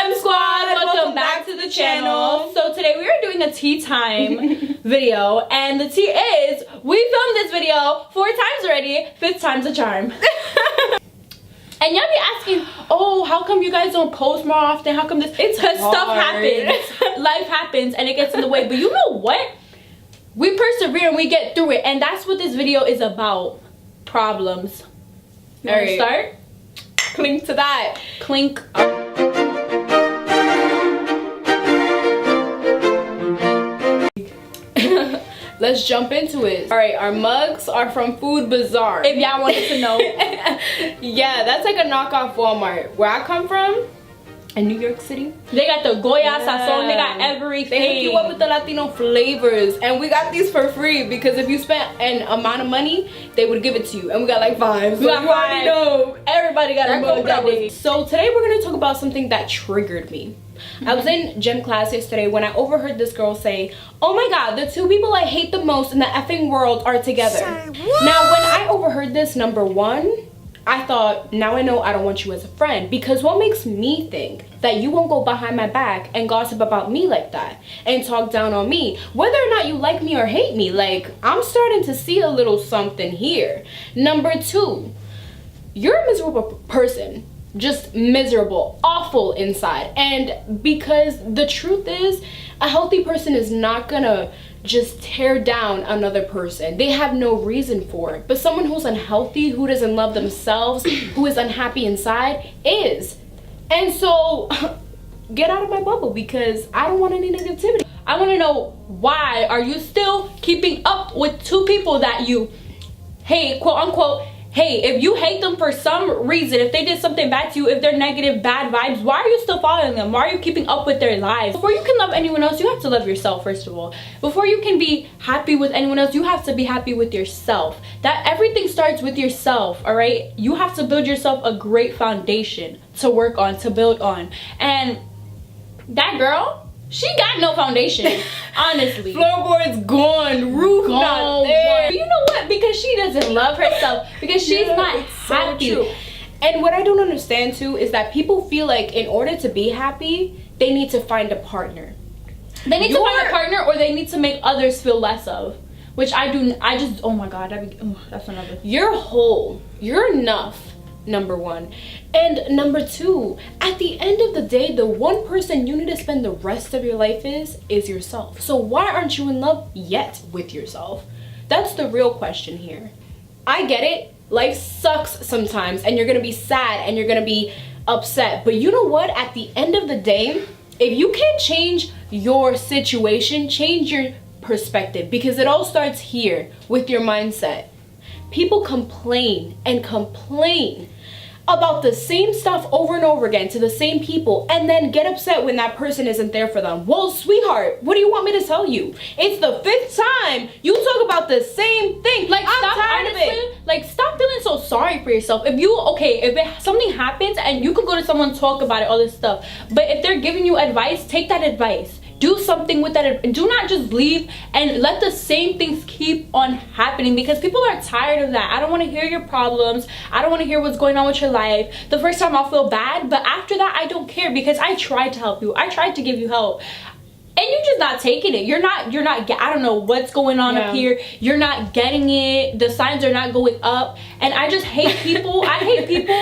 Gem Squad, welcome back to the channel. So today we are doing a tea time video, and the tea is, we filmed this video 4 times already, 5th time's a charm. And y'all be asking, oh, how come you guys don't post more often? How come this? It's because stuff happens, life happens, and it gets in the way. But you know what? We persevere and we get through it, and that's what this video is about. Problems. You want to start? Clink to that. Clink. Let's jump into it. All right, our mugs are from Food Bazaar, if y'all wanted to know. Yeah, that's like a knockoff Walmart. Where I come from, in New York City, they got the Goya sazon, they got everything. They hook you up with the Latino flavors, and we got these for free because if you spent an amount of money, they would give it to you. And we got like 5. So you already know, everybody got a mug that day. So today we're gonna talk about something that triggered me. I was in gym class yesterday when I overheard this girl say, oh my god, the 2 people I hate the most in the effing world are together. Now when I overheard this, number 1, I thought, now I know I don't want you as a friend, because what makes me think that you won't go behind my back and gossip about me like that and talk down on me, whether or not you like me or hate me? Like, I'm starting to see a little something here. Number 2, you're a miserable person. Just miserable, awful inside. And because the truth is, a healthy person is not gonna just tear down another person. They have no reason for it. But someone who's unhealthy, who doesn't love themselves, who is unhappy inside, is. And so get out of my bubble, because I don't want any negativity. I want to know, why are you still keeping up with 2 people that you hate, quote unquote? Hey, if you hate them for some reason, if they did something bad to you, if they're negative, bad vibes, why are you still following them? Why are you keeping up with their lives? Before you can love anyone else, you have to love yourself, first of all. Before you can be happy with anyone else, you have to be happy with yourself. That everything starts with yourself, all right? You have to build yourself a great foundation to work on, to build on. And that girl, she got no foundation, honestly. Floorboard's gone, roof not there. You know what? Because she doesn't love herself, because she's not happy. So and what I don't understand too is that people feel like in order to be happy, they need to find a partner. They need to find a partner, or they need to make others feel less of. Which I just, oh my god, that's another. You're whole. You're enough. Number 1. And number 2, at the end of the day, the one person you need to spend the rest of your life is yourself. So why aren't you in love yet with yourself? That's the real question here. I get it. Life sucks sometimes, and you're gonna be sad and you're gonna be upset. But you know what? At the end of the day, if you can't change your situation, change your perspective, because it all starts here with your mindset. People complain and complain about the same stuff over and over again to the same people, and then get upset when that person isn't there for them. Well, sweetheart, what do you want me to tell you? It's the 5th time you talk about the same thing. Like, I'm tired of it. Like, stop feeling so sorry for yourself. If something happens and you could go to someone, talk about it, all this stuff, but if they're giving you advice, take that advice. Do something with that. Do not just leave and let the same things keep on happening, because people are tired of that. I don't want to hear your problems. I don't want to hear what's going on with your life. The first time I'll feel bad, but after that I don't care, because I tried to help you. I tried to give you help. And you're just not taking it. You're not, I don't know what's going on up here. You're not getting it. The signs are not going up. And I just hate people. I hate people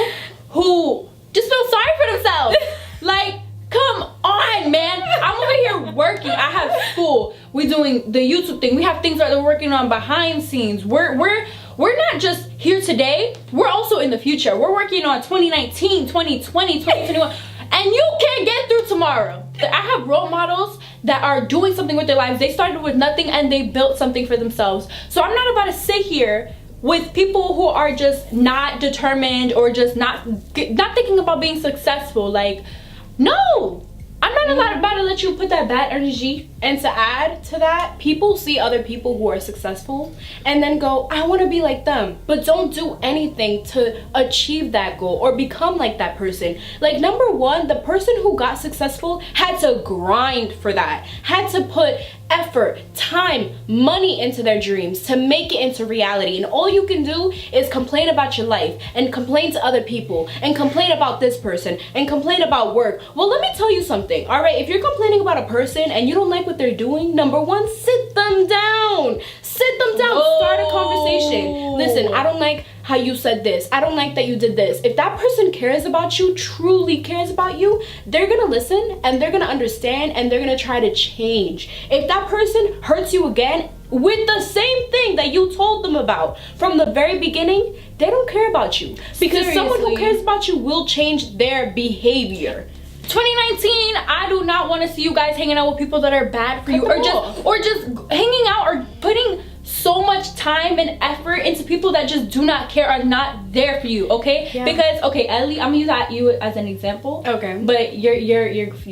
who just feel sorry for themselves. Like, come on, man. I'm over here working. I have school. We're doing the YouTube thing. We have things that we're working on behind scenes. We're not just here today. We're also in the future. We're working on 2019, 2020, 2021. And you can't get through tomorrow. I have role models that are doing something with their lives. They started with nothing and they built something for themselves. So I'm not about to sit here with people who are just not determined, or just not thinking about being successful. Like, no, I'm not about to let you put that bad energy. And to add to that, people see other people who are successful and then go, I want to be like them, but don't do anything to achieve that goal or become like that person. Like, number 1, the person who got successful had to grind for that, had to put effort, time, money into their dreams to make it into reality. And all you can do is complain about your life and complain to other people and complain about this person and complain about work. Well, let me tell you something, all right? If you're complaining about a person and you don't like what they're doing, number one, sit them down. Sit them down. Whoa. Start a conversation. Listen, I don't like how you said this. I don't like that you did this. If that person cares about you, truly cares about you, they're gonna listen and they're gonna understand and they're gonna try to change. If that person hurts you again with the same thing that you told them about from the very beginning, they don't care about you. Because someone who cares about you will change their behavior. 2019, I do not want to see you guys hanging out with people that are bad for you, or just hanging out or putting so much time and effort into people that just do not care, are not there for you, okay? Yeah. Because, okay, Ellie, I'm gonna use you as an example. Okay. But you're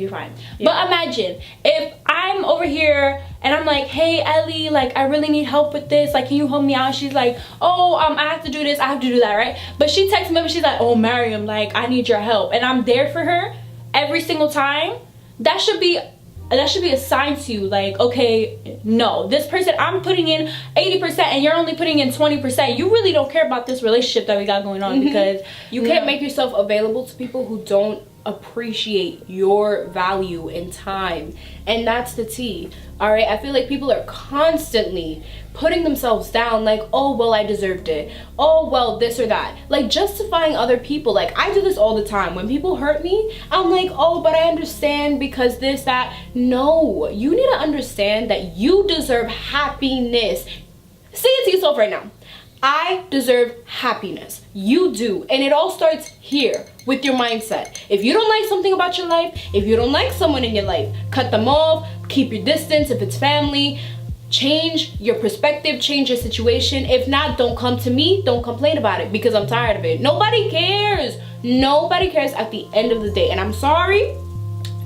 fine. Yeah. But imagine if I'm over here and I'm like, hey Ellie, like I really need help with this, like can you help me out? She's like, oh, I have to do this, I have to do that, right? But she texts me and she's like, oh Mariam, like I need your help, and I'm there for her every single time. That should be a sign to you, like, okay, no, this person, I'm putting in 80% and you're only putting in 20%. You really don't care about this relationship that we got going on, because you can't make yourself available to people who don't appreciate your value and time. And that's the tea. All right, I feel like people are constantly putting themselves down, like, oh well, I deserved it, oh well, this or that, like justifying other people. Like I do this all the time. When people hurt me, I'm like, oh, but I understand because this, that. No, you need to understand that you deserve happiness. Say it to yourself right now. I deserve happiness. You do. And it all starts here with your mindset. If you don't like something about your life, if you don't like someone in your life, cut them off, keep your distance if it's family, change your perspective, change your situation. If not, don't come to me, don't complain about it, because I'm tired of it. Nobody cares. Nobody cares at the end of the day. And I'm sorry,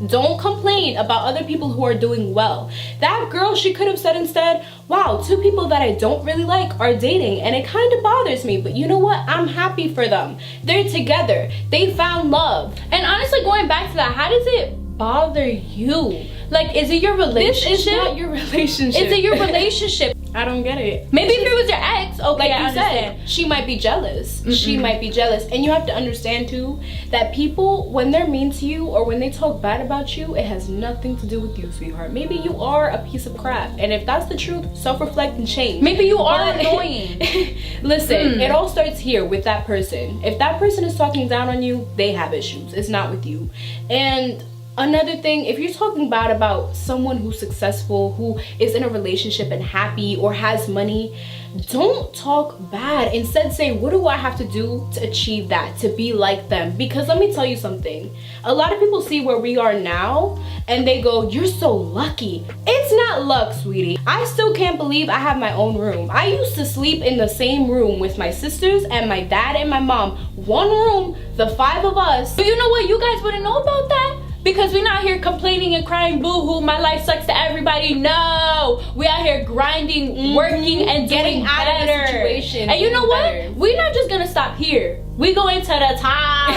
don't complain about other people who are doing well. That girl, she could have said instead, wow, two people that I don't really like are dating and it kind of bothers me, but you know what? I'm happy for them. They're together. They found love. And honestly, going back to that, how does it bother you? Like, is it your relationship? This is not your relationship. Is it your relationship? I don't get it. Maybe if it was your ex, okay, like you said, she might be jealous. She might be jealous. And you have to understand too that people, when they're mean to you or when they talk bad about you, it has nothing to do with you, sweetheart. Maybe you are a piece of crap, and if that's the truth, self-reflect and change. Maybe you are annoying. Listen, it all starts here with that person. If that person is talking down on you, they have issues. It's not with you. And another thing, if you're talking bad about someone who's successful, who is in a relationship and happy or has money, don't talk bad. Instead, say, what do I have to do to achieve that, to be like them? Because let me tell you something. A lot of people see where we are now and they go, you're so lucky. It's not luck, sweetie. I still can't believe I have my own room. I used to sleep in the same room with my sisters and my dad and my mom. One room, the 5 of us. But you know what? You guys wouldn't know about that. Because we're not here complaining and crying boo-hoo, my life sucks to everybody. No, we out here grinding, working, and getting out of the situation. And you know what? We're not just gonna stop here. We going to the top. All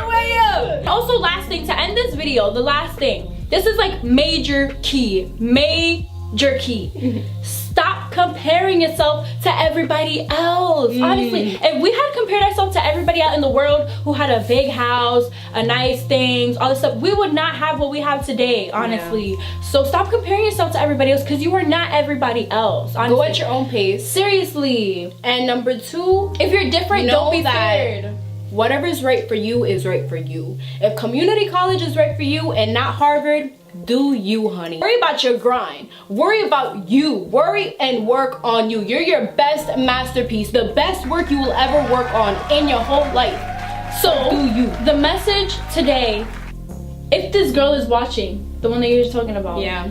the way up. Also, last thing to end this video, the last thing. This is like major key. Stop comparing yourself to everybody else. Honestly, if we had compared ourselves to everybody out in the world who had a big house, a nice things, all this stuff, we would not have what we have today, honestly. So stop comparing yourself to everybody else, because you are not everybody else, honestly. Go at your own pace. Seriously. And number 2, if you're different, don't be scared. Whatever's right for you is right for you. If community college is right for you and not Harvard, do you, honey. Worry about your grind. Worry about you. Worry and work on you. You're your best masterpiece. The best work you will ever work on in your whole life. So do you. The message today, if this girl is watching, the one that you're talking about, yeah,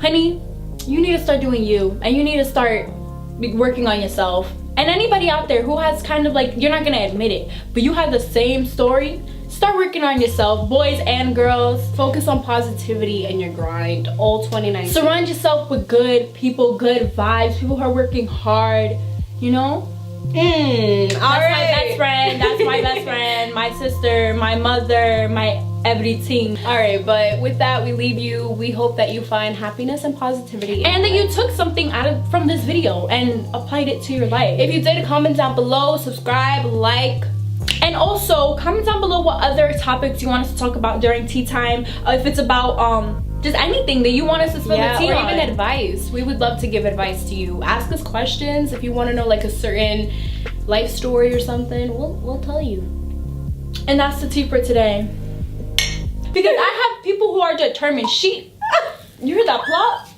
honey, you need to start doing you, and you need to start working on yourself. And anybody out there who has kind of like, you're not gonna admit it, but you have the same story, start working on yourself, boys and girls. Focus on positivity and your grind all 2019. Surround yourself with good people, good vibes, people who are working hard, you know? That's my best friend, that's my best friend, my sister, my mother, my everything. All right, but with that, we leave you. We hope that you find happiness and positivity, and that you took something from this video and applied it to your life. If you did, comment down below, subscribe, like, and also comment down below what other topics you want us to talk about during tea time. If it's about just anything that you want us to spill the tea or on. even advice. We would love to give advice to you. Ask us questions if you want to know like a certain life story or something. We'll tell you. And that's the tea for today. Because I have people who are determined. You heard that plot?